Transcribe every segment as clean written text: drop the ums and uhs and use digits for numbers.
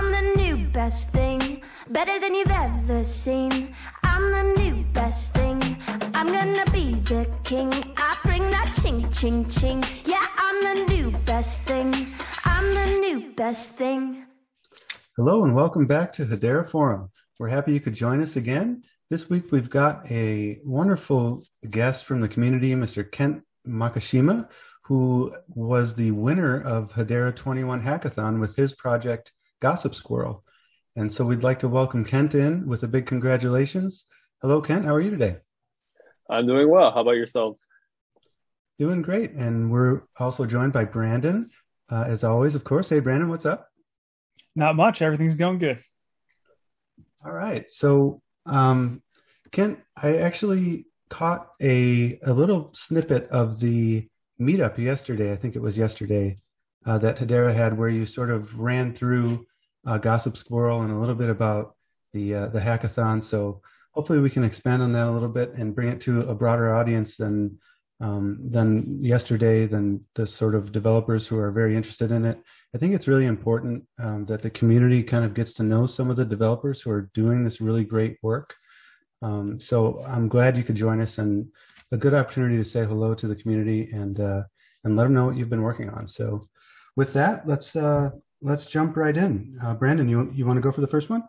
I'm the new best thing, better than you've ever seen. I'm the new best thing, I'm gonna be the king. I bring that ching, ching, ching. Yeah, I'm the new best thing, I'm the new best thing. Hello and welcome back to Hedera Forum. We're happy you could join us again. This week we've got a wonderful guest from the community, Mr. Kent Makishima, who was the winner of Hedera 21 Hackathon with his project Gossip Squirrel. And so we'd like to welcome Kent in with a big congratulations. Hello, Kent. How are you today? I'm doing well. How about yourselves? Doing great. And we're also joined by Brandon, as always, of course. Hey, Brandon, what's up? Not much. Everything's going good. All right. So, Kent, I actually caught a little snippet of the meetup yesterday. I think it was yesterday that Hedera had, where you sort of ran through Gossip Squirrel and a little bit about the hackathon. So hopefully we can expand on that a little bit and bring it to a broader audience than yesterday, than the sort of developers who are very interested in it. I think it's really important that the community kind of gets to know some of the developers who are doing this really great work. So I'm glad you could join us, and a good opportunity to say hello to the community and let them know what you've been working on. So with that, let's jump right in. Brandon, you want to go for the first one?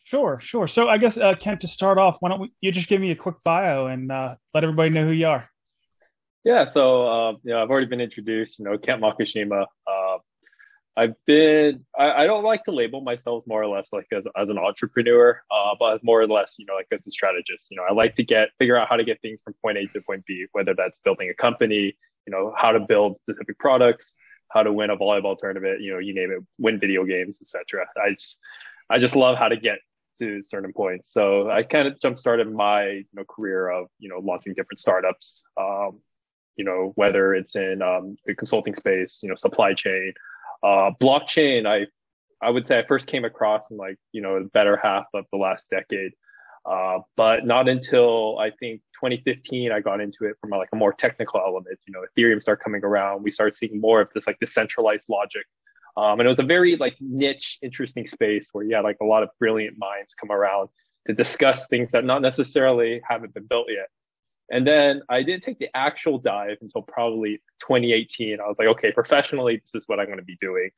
Sure. So I guess, Kent, to start off, why don't you just give me a quick bio and let everybody know who you are? Yeah, so I've already been introduced. Kent Makishima. I don't like to label myself more or less like as an entrepreneur, but more or less, like as a strategist. I like to figure out how to get things from point A to point B, whether that's building a company, how to build specific products, how to win a volleyball tournament, you name it, win video games, etc. I just love how to get to certain points. So I kind of jump started my career of launching different startups, whether it's in the consulting space, supply chain. Blockchain, I would say I first came across in the better half of the last decade. But not until I think 2015, I got into it from a more technical element. Ethereum started coming around. We started seeing more of this decentralized logic. And it was a very niche, interesting space where you had a lot of brilliant minds come around to discuss things that not necessarily haven't been built yet. And then I didn't take the actual dive until probably 2018. I was like, okay, professionally, this is what I'm going to be doing.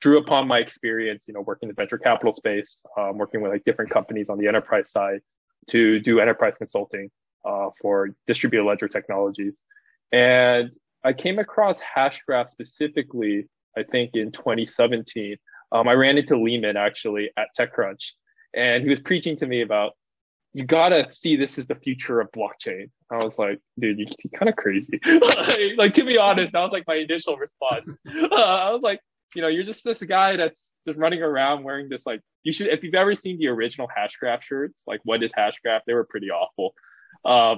Drew upon my experience, working in the venture capital space, working with different companies on the enterprise side to do enterprise consulting for distributed ledger technologies. And I came across Hashgraph specifically, I think in 2017. I ran into Lehman actually at TechCrunch, and he was preaching to me about, you gotta see this as the future of blockchain. I was like, dude, you're kind of crazy. To be honest, that was my initial response. I was like, you're just this guy that's just running around wearing this you should, if you've ever seen the original Hashgraph shirts, what is Hashgraph? They were pretty awful,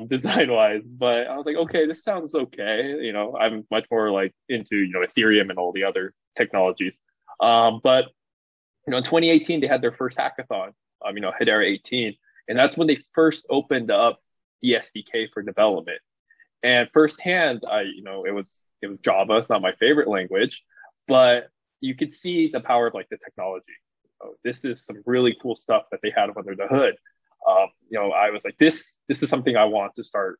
design wise. But I was like, okay, this sounds okay. I'm much more into Ethereum and all the other technologies. But in 2018 they had their first hackathon. Hedera 18. And that's when they first opened up the SDK for development. And firsthand, it was Java. It's not my favorite language, but you could see the power of the technology. This is some really cool stuff that they had under the hood. I was like, this is something I want to start,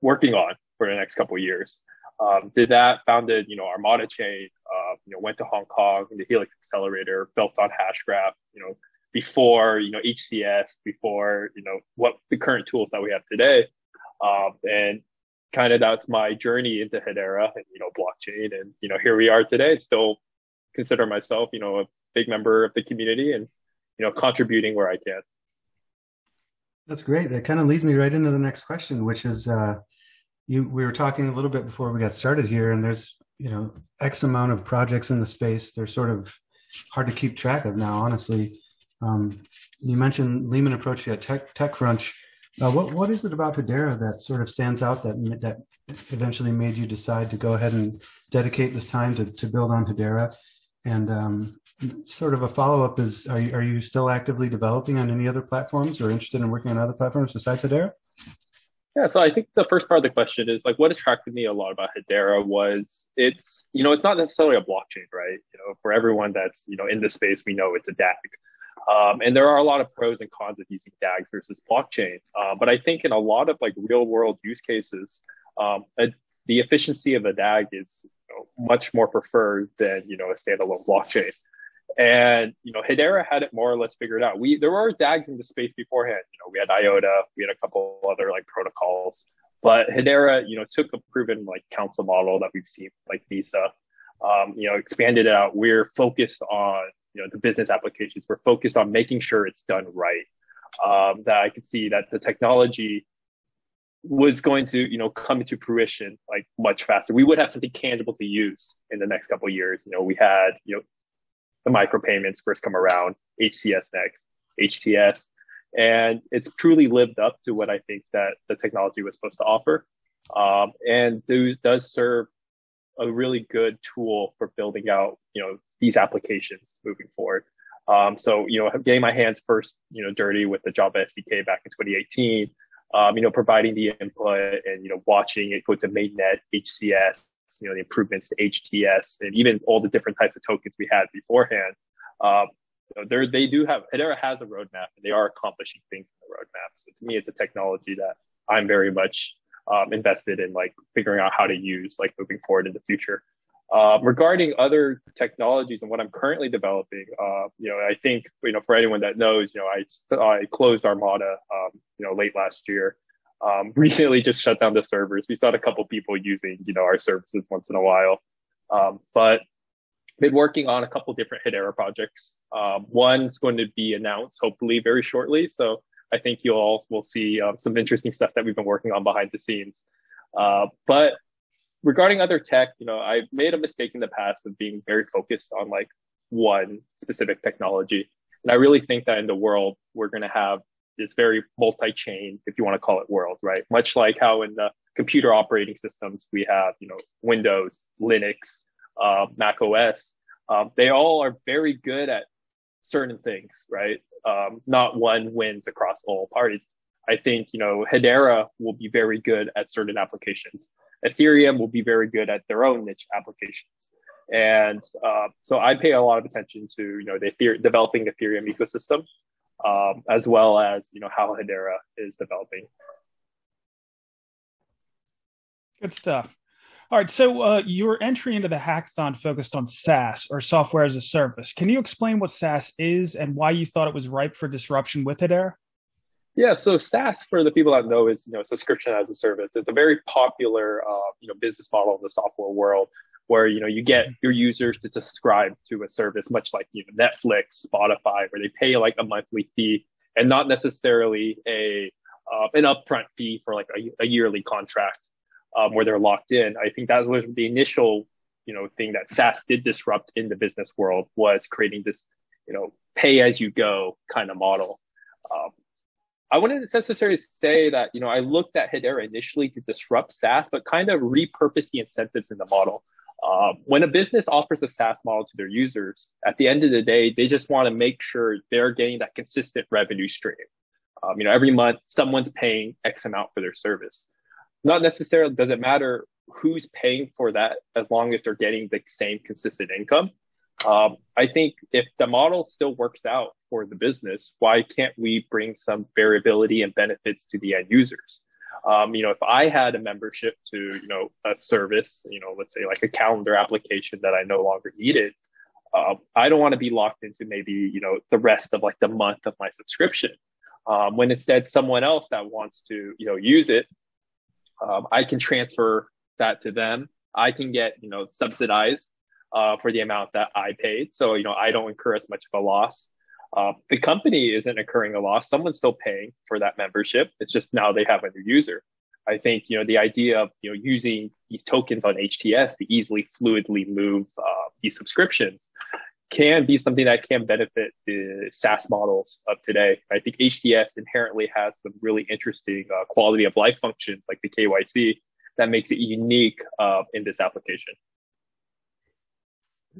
working on for the next couple of years. Did that, founded, Armada Chain, went to Hong Kong, the Helix Accelerator, built on Hashgraph, before, HCS, before, what the current tools that we have today. And kind of that's my journey into Hedera and, blockchain. And, here we are today. Still consider myself, a big member of the community and, contributing where I can. That's great. That kind of leads me right into the next question, which is, we were talking a little bit before we got started here, and there's, X amount of projects in the space. They're sort of hard to keep track of now, honestly. You mentioned Lehman approached you at TechCrunch. What is it about Hedera that sort of stands out that eventually made you decide to go ahead and dedicate this time to build on Hedera? And sort of a follow-up is, are you still actively developing on any other platforms or interested in working on other platforms besides Hedera? Yeah, so I think the first part of the question is like what attracted me a lot about Hedera was it's not necessarily a blockchain, right? For everyone that's, in this space, we know it's a DAG. And there are a lot of pros and cons of using DAGs versus blockchain. But I think in a lot of like real world use cases, the efficiency of a DAG is much more preferred than, a standalone blockchain. And, Hedera had it more or less figured out. There were DAGs in the space beforehand. We had IOTA, we had a couple other like protocols, but Hedera, took a proven like council model that we've seen like Visa, expanded it out. We're focused on, the business applications. We're focused on making sure it's done right. That I could see that the technology was going to, come into fruition like much faster. We would have something tangible to use in the next couple of years. We had, the micropayments first come around, HCS next, HTS, and it's truly lived up to what I think that the technology was supposed to offer, and does serve a really good tool for building out, these applications moving forward. So, getting my hands first, dirty with the Java SDK back in 2018, providing the input and, watching it go to mainnet, HCS, the improvements to HTS, and even all the different types of tokens we had beforehand. Hedera has a roadmap, and they are accomplishing things in the roadmap. So to me, it's a technology that I'm very much invested in, like figuring out how to use, like moving forward in the future. Regarding other technologies and what I'm currently developing, I think, for anyone that knows, I closed Armada, late last year. Recently just shut down the servers. We saw a couple people using, our services once in a while. But been working on a couple different Hedera projects. One's going to be announced hopefully very shortly. So I think you all will see some interesting stuff that we've been working on behind the scenes. But regarding other tech, I made a mistake in the past of being very focused on like one specific technology. And I really think that in the world, we're going to have this very multi-chain, if you want to call it, world, right? Much like how in the computer operating systems, we have, Windows, Linux, Mac OS. They all are very good at certain things, right? Not one wins across all parties. I think, Hedera will be very good at certain applications. Ethereum will be very good at their own niche applications. And so I pay a lot of attention to, developing the Ethereum ecosystem, as well as, how Hedera is developing. Good stuff. All right. So your entry into the hackathon focused on SaaS, or software as a service. Can you explain what SaaS is and why you thought it was ripe for disruption with Hedera? Yeah, so SaaS, for the people that know, is subscription as a service. It's a very popular business model in the software world, where you get your users to subscribe to a service, much like Netflix, Spotify, where they pay like a monthly fee and not necessarily an upfront fee for like a yearly contract, where they're locked in. I think that was the initial thing that SaaS did disrupt in the business world, was creating this pay as you go kind of model. I wouldn't necessarily say that, I looked at Hedera initially to disrupt SaaS, but kind of repurpose the incentives in the model. When a business offers a SaaS model to their users, at the end of the day, they just want to make sure they're getting that consistent revenue stream. Every month, someone's paying X amount for their service. Not necessarily does it matter who's paying for that, as long as they're getting the same consistent income. I think if the model still works out for the business, why can't we bring some variability and benefits to the end users? If I had a membership to, a service, let's say like a calendar application that I no longer needed, I don't want to be locked into maybe, the rest of like the month of my subscription. When instead someone else that wants to, use it, I can transfer that to them. I can get, subsidized for the amount that I paid. So, I don't incur as much of a loss. The company isn't incurring a loss. Someone's still paying for that membership. It's just now they have a new user. I think, the idea of, using these tokens on HTS to easily, fluidly move these subscriptions can be something that can benefit the SaaS models of today. I think HTS inherently has some really interesting quality of life functions like the KYC that makes it unique in this application.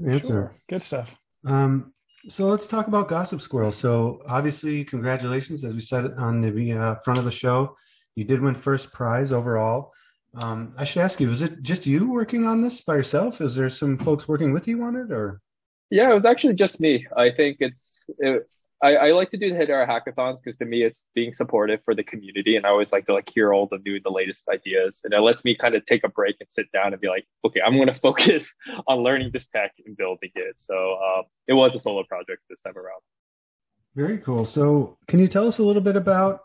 Answer. Sure. Good stuff. So let's talk about Gossip Squirrel. So obviously, congratulations, as we said on the front of the show. You did win first prize overall. I should ask you, was it just you working on this by yourself? Is there some folks working with you on it, or? Yeah, it was actually just me. I think I like to do the Hedera hackathons because to me it's being supportive for the community, and I always like to hear all the latest ideas, and it lets me kind of take a break and sit down and be like, okay, I'm going to focus on learning this tech and building it. So it was a solo project this time around. Very cool. So can you tell us a little bit about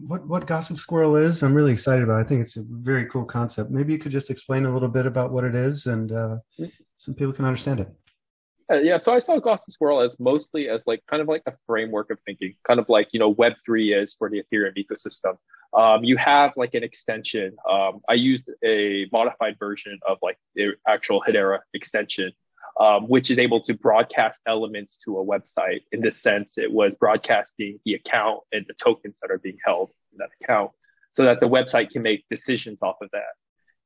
what Gossip Squirrel is? I'm really excited about it. I think it's a very cool concept. Maybe you could just explain a little bit about what it is, and some people can understand it. Yeah, so I saw Gossip Squirrel as mostly as kind of a framework of thinking, kind of like, Web3 is for the Ethereum ecosystem. You have an extension. I used a modified version of the actual Hedera extension, which is able to broadcast elements to a website. In this sense, it was broadcasting the account and the tokens that are being held in that account so that the website can make decisions off of that.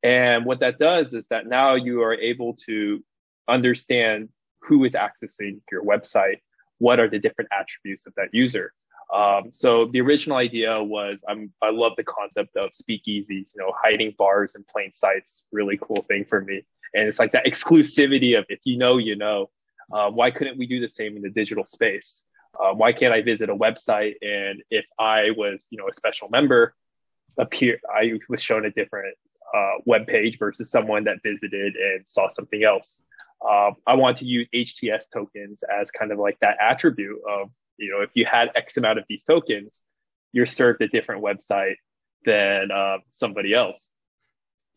And what that does is that now you are able to understand who is accessing your website, what are the different attributes of that user. So the original idea was, I love the concept of speakeasies, hiding bars in plain sight's really cool thing for me. And it's like that exclusivity of if you know, why couldn't we do the same in the digital space? Why can't I visit a website and if I was, a special member, I was shown a different web page versus someone that visited and saw something else. I want to use HTS tokens as kind of that attribute of, if you had X amount of these tokens, you're served a different website than somebody else.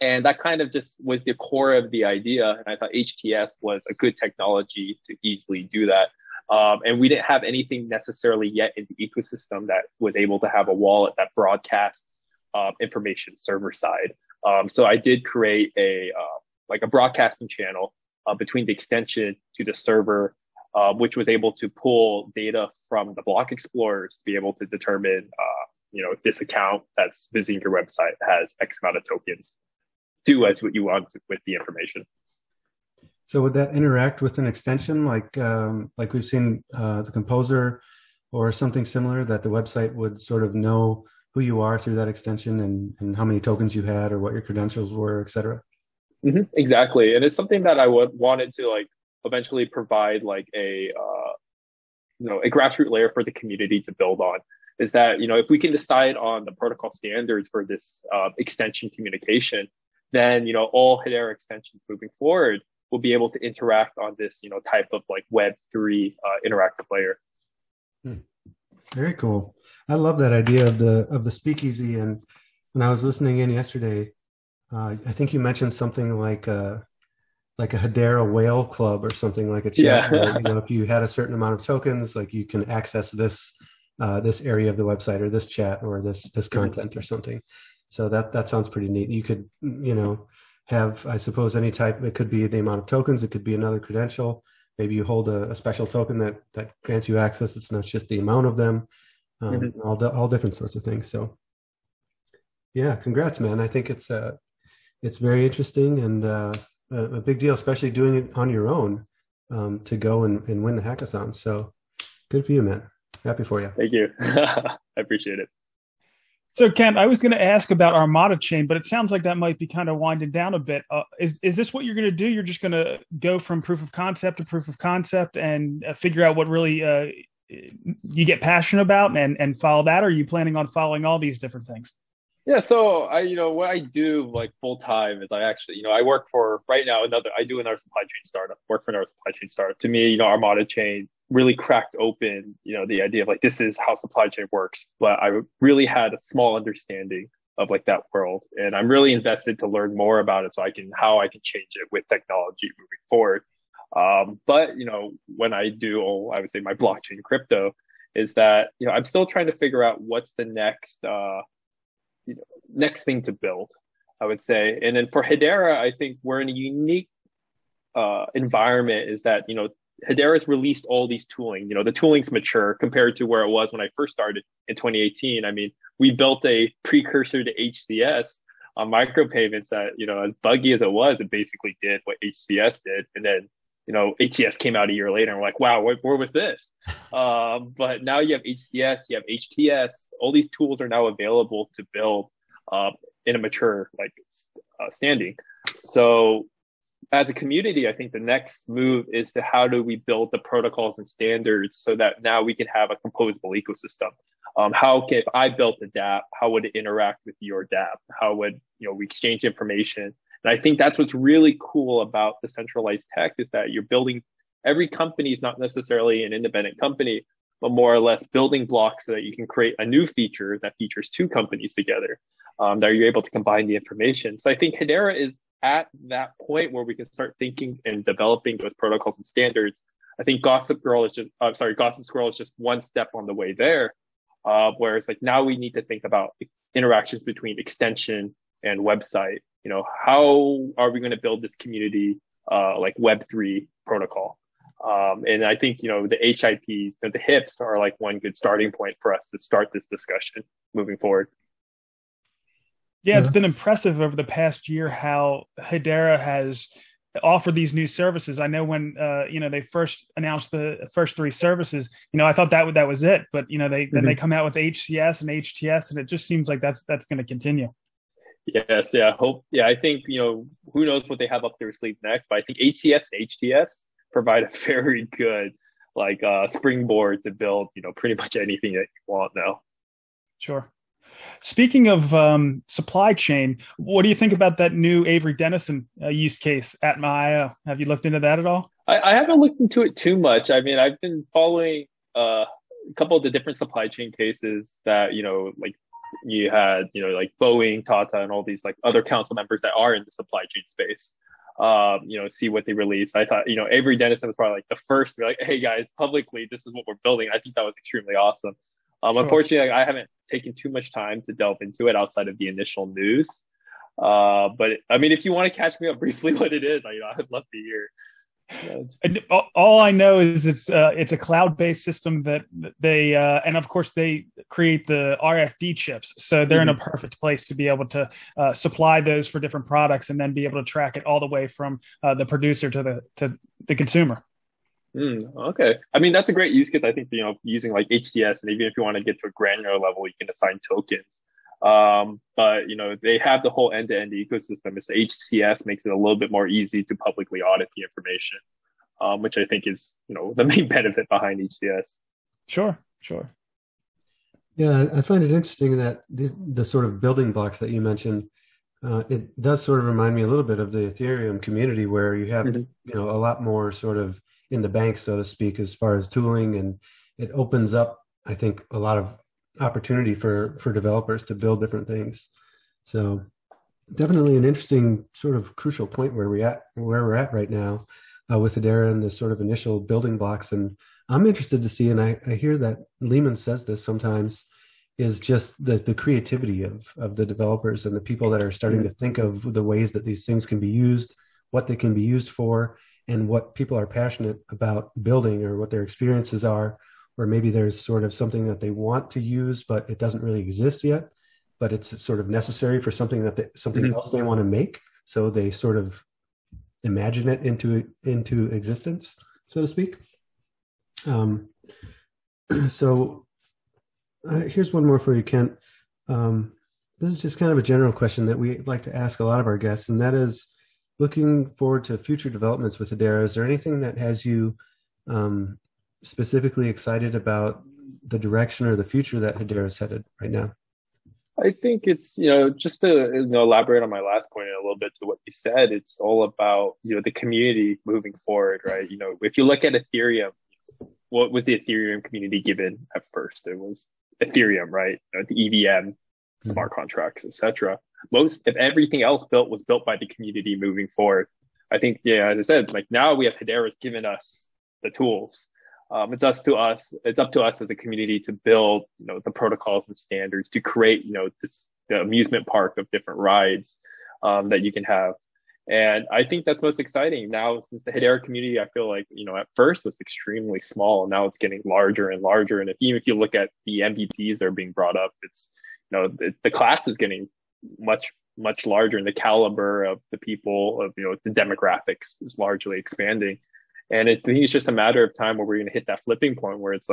And that kind of just was the core of the idea. And I thought HTS was a good technology to easily do that. And we didn't have anything necessarily yet in the ecosystem that was able to have a wallet that broadcasts information server side. So I did create a broadcasting channel between the extension to the server, which was able to pull data from the block explorers to be able to determine, if this account that's visiting your website has X amount of tokens. Do as what you want with the information. So would that interact with an extension like we've seen the Composer or something similar, that the website would sort of know who you are through that extension and how many tokens you had or what your credentials were, et cetera? Mm-hmm, exactly. And it's something that I wanted to eventually provide a grassroots layer for the community to build on. Is that, if we can decide on the protocol standards for this extension communication, then, all Hedera extensions moving forward will be able to interact on this, type of Web3 interactive layer. Very cool. I love that idea of the speakeasy. And when I was listening in yesterday, I think you mentioned something like a Hedera whale club or something, like a chat. Yeah. Where, if you had a certain amount of tokens, you can access this area of the website or this chat or this content or something. So that sounds pretty neat. You could, have, I suppose, any type. It could be the amount of tokens. It could be another credential. Maybe you hold a special token that grants you access. It's not just the amount of them. All different sorts of things. So, yeah, congrats, man. I think it's very interesting and a big deal, especially doing it on your own to go and win the hackathon. So, good for you, man. Happy for you. Thank you. I appreciate it. So, Kent, I was going to ask about Armada Chain, but it sounds like that might be kind of winding down a bit. Is this what you're going to do? You're just going to go from proof of concept to proof of concept and figure out what really you get passionate about and follow that? Or are you planning on following all these different things? Yeah, so what I do full time is I actually, I work for right now I do another supply chain startup, work for another supply chain startup. To me, Armada Chain really cracked open, the idea of this is how supply chain works. But I really had a small understanding of that world. And I'm really invested to learn more about it so how I can change it with technology moving forward. But, when I do, I would say my blockchain crypto is that, I'm still trying to figure out what's the next thing to build, I would say. And then for Hedera, I think we're in a unique environment is that, Hedera's released all these tooling. The tooling's mature compared to where it was when I first started in 2018. I mean, we built a precursor to HCS on micropayments that, as buggy as it basically did what HCS did. And then, HCS came out a year later and we're like, wow, where was this? But now you have HCS, you have HTS, all these tools are now available to build in a mature standing. So as a community, I think the next move is to how do we build the protocols and standards so that now we can have a composable ecosystem. If I built a dApp, how would it interact with your dApp? How would we exchange information? And I think that's what's really cool about the centralized tech is that you're building. Every company is not necessarily an independent company, but more or less building blocks so that you can create a new feature that features two companies together, that you're able to combine the information. So I think Hedera is at that point where we can start thinking and developing those protocols and standards. I think Gossip Squirrel is just one step on the way there. Whereas now we need to think about interactions between extension and website. How are we going to build this community Web3 protocol? And I think, the HIPs, the HIPs are one good starting point for us to start this discussion moving forward. Yeah, it's been impressive over the past year how Hedera has offered these new services. I know when they first announced the first three services, I thought that was it, but then they come out with HCS and HTS, and it just seems like that's going to continue. Yes, yeah, I think who knows what they have up their sleeve next, but I think HCS and HTS provide a very good springboard to build pretty much anything that you want now. Sure. Speaking of supply chain, what do you think about that new Avery Dennison use case at MyIO? Have you looked into that at all? I haven't looked into it too much. I mean, I've been following a couple of the different supply chain cases that, you had, Boeing, Tata, and all these other council members that are in the supply chain space, see what they release. I thought, Avery Dennison was probably the first to be hey guys, publicly, this is what we're building. I think that was extremely awesome. Sure. Unfortunately, I haven't taken too much time to delve into it outside of the initial news. But I mean, if you want to catch me up briefly what it is, I'd love to hear. All I know is it's a cloud-based system that they and of course they create the RFD chips, so they're in a perfect place to be able to supply those for different products and then be able to track it all the way from the producer to the consumer. Okay. I mean, that's a great use case. I think, using HCS, and even if you want to get to a granular level, you can assign tokens. But, they have the whole end-to-end ecosystem. It's the HCS makes it a little bit more easy to publicly audit the information, which I think is, the main benefit behind HCS. Sure. Yeah, I find it interesting that the sort of building blocks that you mentioned, it does sort of remind me a little bit of the Ethereum community where you have, a lot more sort of in the bank, so to speak, as far as tooling, and it opens up, I think, a lot of opportunity for developers to build different things. So definitely an interesting sort of crucial point where we're at right now with Hedera and the sort of initial building blocks. And I'm interested to see, and I hear that Lehman says this sometimes, is just the creativity of the developers and the people that are starting to think of the ways that these things can be used, what they can be used for, and what people are passionate about building or what their experiences are, or maybe there's sort of something that they want to use, but it doesn't really exist yet, but it's sort of necessary for something something else they want to make. So they sort of imagine it into existence, so to speak. So here's one more for you, Kent. This is just kind of a general question that we like to ask a lot of our guests, and that is, looking forward to future developments with Hedera, is there anything that has you specifically excited about the direction or the future that Hedera is headed right now? I think it's, just to elaborate on my last point a little bit to what you said, it's all about, the community moving forward, right? If you look at Ethereum, what was the Ethereum community given at first? It was Ethereum, right? The EVM, smart contracts, etc. If everything else was built by the community moving forward. I think, as I said, now we have Hedera's given us the tools. It's up to us as a community to build, the protocols and standards to create, the amusement park of different rides that you can have. And I think that's most exciting now, since the Hedera community, I feel like, at first was extremely small. Now it's getting larger and larger. And even if you look at the MVPs that are being brought up, it's, the class is getting much, much larger, and the caliber of the people of, the demographics is largely expanding. And I think it's just a matter of time where we're going to hit that flipping point where it's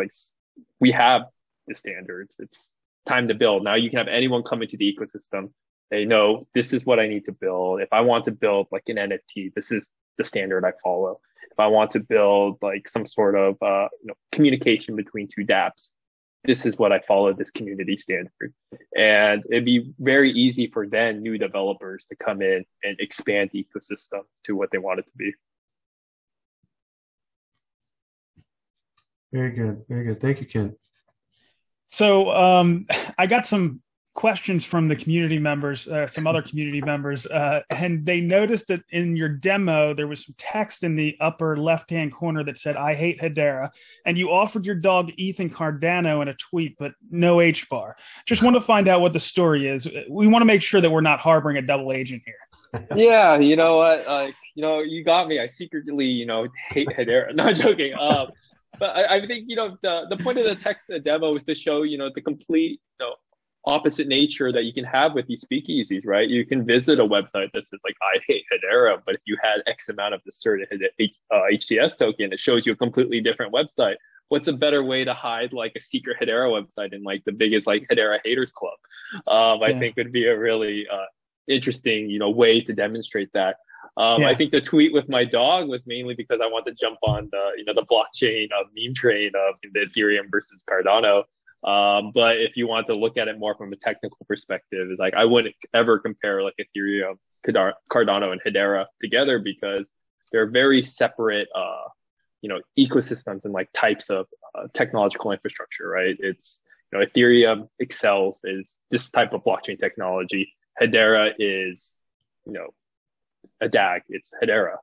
we have the standards. It's time to build. Now you can have anyone come into the ecosystem, They know this is what I need to build. If I want to build like an NFT, this is the standard I follow. If I want to build like some sort of communication between two dApps, this is what I follow, this community standard. And it'd be very easy for then new developers to come in and expand the ecosystem to what they want it to be. Very good. Very good. Thank you, Kent. So I got some questions from the community members, some other community members, and they noticed that in your demo, there was some text in the upper left-hand corner that said, "I hate Hedera," and you offered your dog Ethan Cardano in a tweet, but no HBAR. Just want to find out what the story is. We want to make sure that we're not harboring a double agent here. Yeah, you know what? You got me. I secretly, hate Hedera. Not joking. But I think, the point of the text demo is to show, the complete, opposite nature that you can have with these speakeasies, right? You can visit a website that says like, I hate Hedera, but if you had X amount of the certain HTS token, it shows you a completely different website. What's a better way to hide like a secret Hedera website in like the biggest like Hedera haters club? I think would be a really interesting, way to demonstrate that. I think the tweet with my dog was mainly because I want to jump on the blockchain meme train of the Ethereum versus Cardano. But if you want to look at it more from a technical perspective, it's like I wouldn't ever compare like Ethereum, Cardano, and Hedera together because they're very separate, ecosystems and like types of technological infrastructure, right? It's Ethereum excels is this type of blockchain technology. Hedera is a DAG. It's Hedera.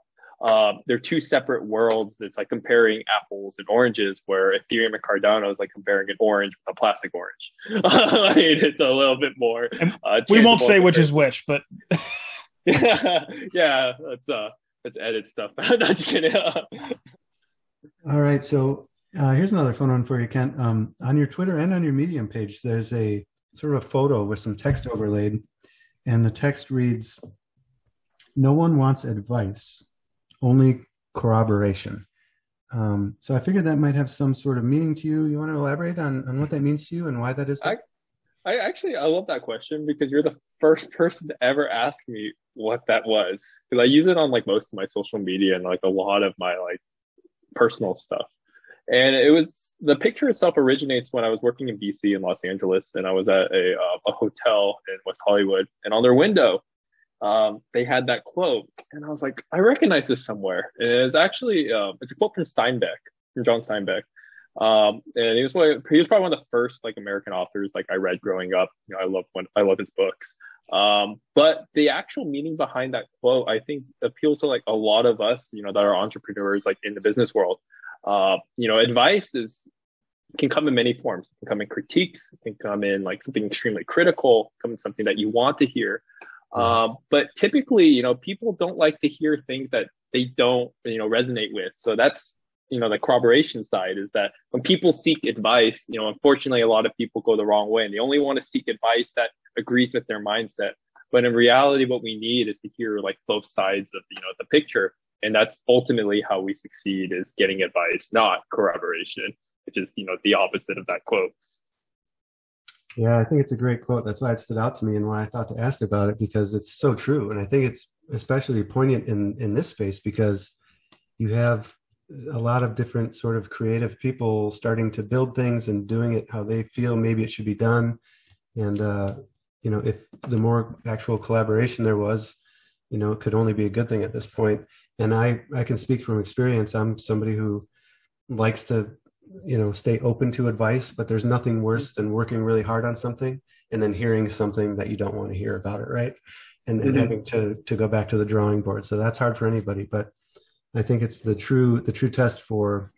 They're two separate worlds. It's like comparing apples and oranges, where Ethereum and Cardano is like comparing an orange with a plastic orange. It's a little bit more. We won't say which is which, but yeah, let's edit stuff. Not just kidding. All right, so here's another fun one for you, Kent. On your Twitter and on your Medium page, there's a sort of a photo with some text overlaid, and the text reads, "No one wants advice, only corroboration." So I figured that might have some sort of meaning to you. You want to elaborate on what that means to you and why that is? I love that question because you're the first person to ever ask me what that was. Because I use it on like most of my social media and like a lot of my like personal stuff. And it was, the picture itself originates when I was working in BC in Los Angeles, and I was at a hotel in West Hollywood, and on their window, they had that quote, and I was like, I recognize this somewhere. And it was actually, it's a quote from John Steinbeck. And he was probably one of the first like American authors like I read growing up. I love his books. But the actual meaning behind that quote, I think appeals to like a lot of us, that are entrepreneurs like in the business world. Advice can come in many forms. It can come in critiques, it can come in like something extremely critical, come in something that you want to hear. But typically, people don't like to hear things that they don't, resonate with. So that's, the corroboration side is that when people seek advice, unfortunately, a lot of people go the wrong way and they only want to seek advice that agrees with their mindset. But in reality, what we need is to hear like both sides of, the picture. And that's ultimately how we succeed, is getting advice, not corroboration, which is, the opposite of that quote. Yeah, I think it's a great quote. That's why it stood out to me and why I thought to ask about it, because it's so true. And I think it's especially poignant in this space because you have a lot of different sort of creative people starting to build things and doing it how they feel maybe it should be done. And, if the more actual collaboration there was, it could only be a good thing at this point. And I can speak from experience. I'm somebody who likes to stay open to advice, but there's nothing worse than working really hard on something and then hearing something that you don't want to hear about it, right? And then having to go back to the drawing board. So that's hard for anybody, but I think it's the true test for,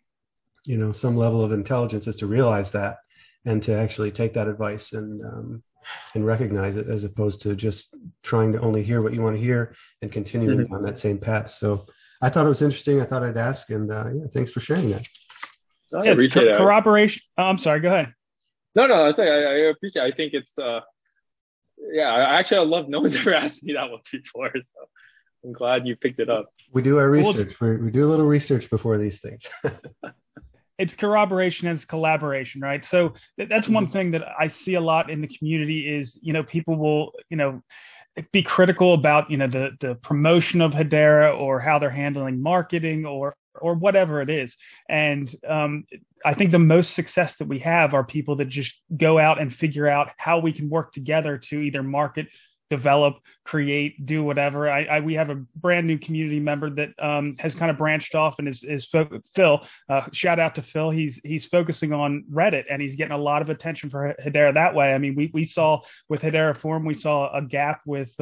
some level of intelligence is to realize that and to actually take that advice and recognize it, as opposed to just trying to only hear what you want to hear and continuing on that same path. So I thought it was interesting. I thought I'd ask, and thanks for sharing that. Corroboration. I'm sorry, go ahead. No, I appreciate it. I think it's, I love no one's ever asked me that one before. So I'm glad you picked it up. We do our research. We do a little research before these things. It's corroboration and it's collaboration, right? So that's one thing that I see a lot in the community is, people will, be critical about, the promotion of Hedera or how they're handling marketing or whatever it is. And I think the most success that we have are people that just go out and figure out how we can work together to either market, develop, create, do whatever. We have a brand new community member that has kind of branched off and is Phil. Shout out to Phil. He's focusing on Reddit, and he's getting a lot of attention for Hedera that way. I mean, we saw with Hedera Forum, we saw a gap with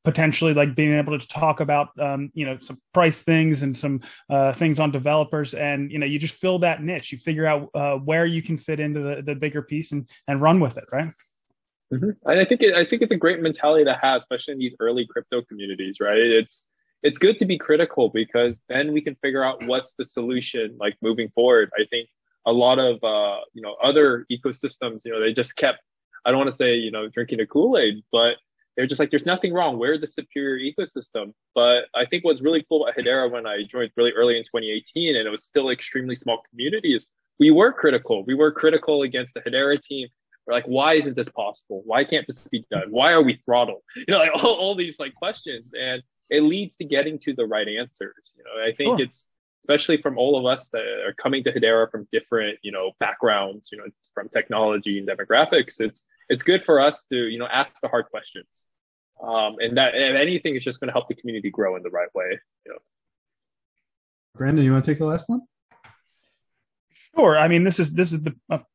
potentially like being able to talk about some price things and some things on developers, and you just fill that niche. You figure out where you can fit into the bigger piece and run with it, right? Mm-hmm. And I think it's a great mentality to have, especially in these early crypto communities, right? It's good to be critical, because then we can figure out what's the solution like moving forward. I think a lot of other ecosystems, they just kept, I don't want to say drinking the Kool-Aid, but they're just like, there's nothing wrong. We're the superior ecosystem. But I think what's really cool about Hedera, when I joined really early in 2018, and it was still extremely small communities, we were critical. We were critical against the Hedera team. We're like, why isn't this possible? Why can't this be done? Why are we throttled? Like all these like questions, and it leads to getting to the right answers. I think It's especially from all of us that are coming to Hedera from different, backgrounds, from technology and demographics. It's good for us to, ask the hard questions. And that, if anything, is just going to help the community grow in the right way. Brandon, you want to take the last one? Sure. I mean, this is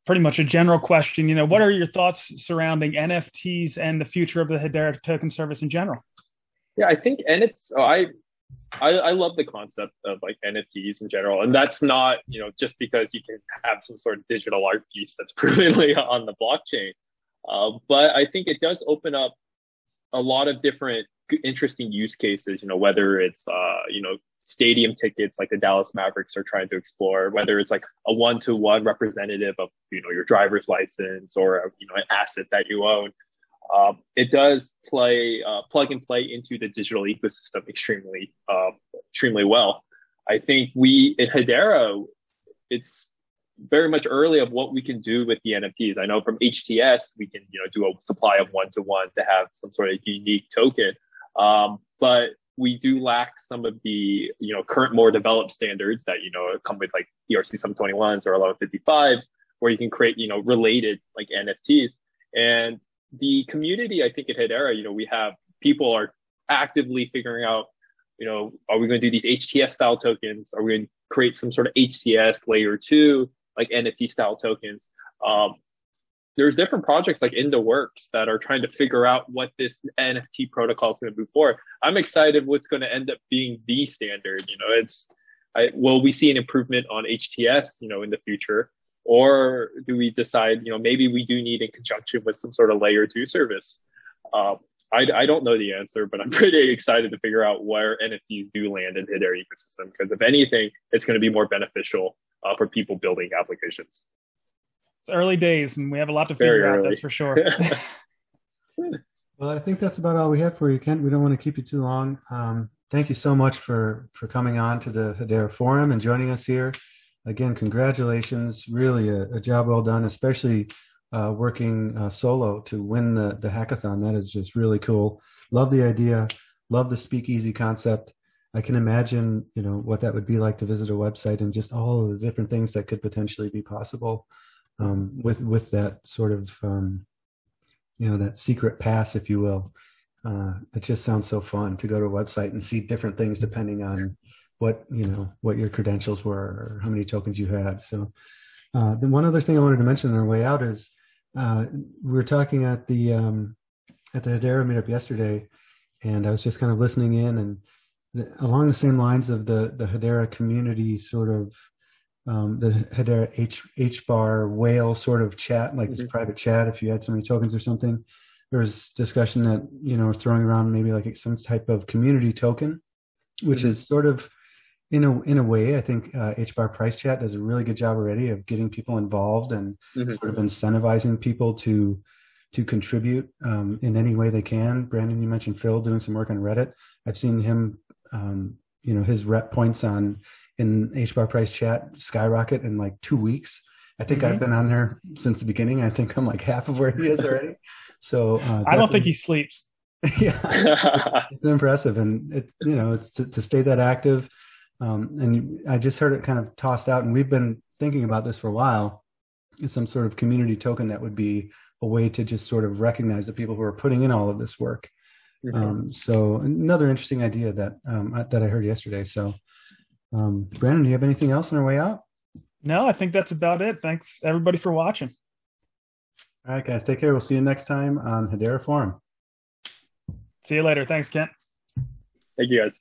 pretty much a general question. What are your thoughts surrounding NFTs and the future of the Hedera token service in general? Yeah, I think I love the concept of like NFTs in general, and that's not just because you can have some sort of digital art piece that's permanently on the blockchain, but I think it does open up a lot of different interesting use cases. Whether it's stadium tickets like the Dallas Mavericks are trying to explore, whether it's like a one-to-one representative of your driver's license or an asset that you own. It does plug and play into the digital ecosystem extremely well. I think we in Hedera, it's very much early of what we can do with the NFTs. I know from HTS, we can do a supply of one-to-one to have some sort of unique token, but we do lack some of the current more developed standards that come with like ERC 721s or 1155s, where you can create related like NFTs. And the community, I think at Hedera, we have people are actively figuring out, are we going to do these HTS style tokens? Are we going to create some sort of HCS layer 2 like NFT style tokens? There's different projects like in the works that are trying to figure out what this NFT protocol is going to move forward. I'm excited what's going to end up being the standard. Will we see an improvement on HTS, in the future? Or do we decide, maybe we do need in conjunction with some sort of layer 2 service? I don't know the answer, but I'm pretty excited to figure out where NFTs do land in the Hedera ecosystem, because if anything, it's going to be more beneficial for people building applications. It's early days, and we have a lot to figure out, that's for sure. Well, I think that's about all we have for you, Kent. We don't want to keep you too long. Thank you so much for coming on to the Hedera Forum and joining us here. Again, congratulations. Really a job well done, especially working solo to win the hackathon. That is just really cool. Love the idea. Love the speakeasy concept. I can imagine, what that would be like to visit a website and just all of the different things that could potentially be possible with that sort of, that secret pass, if you will. It just sounds so fun to go to a website and see different things depending on what your credentials were or how many tokens you had. So then one other thing I wanted to mention on our way out is we were talking at the Hedera meetup yesterday, and I was just kind of listening in, and along the same lines of the Hedera community sort of the Hedera HBAR whale sort of chat, like this private chat, if you had so many tokens or something. There was discussion that, throwing around maybe like some type of community token, which is sort of, in a way, I think HBAR Price Chat does a really good job already of getting people involved and sort of incentivizing people to contribute in any way they can. Brandon, you mentioned Phil doing some work on Reddit. I've seen him, his rep points in HBAR Price Chat skyrocket in like 2 weeks. I think I've been on there since the beginning. I think I'm like half of where he is already. So I don't think he sleeps. Yeah, it's impressive, and it's to stay that active. And I just heard it kind of tossed out, and we've been thinking about this for a while. Is some sort of community token that would be a way to just sort of recognize the people who are putting in all of this work. So another interesting idea that I heard yesterday. So, Brandon, do you have anything else on our way out? No, I think that's about it. Thanks everybody for watching. All right, guys, take care. We'll see you next time on Hedera Forum. See you later. Thanks, Kent. Thank you, guys.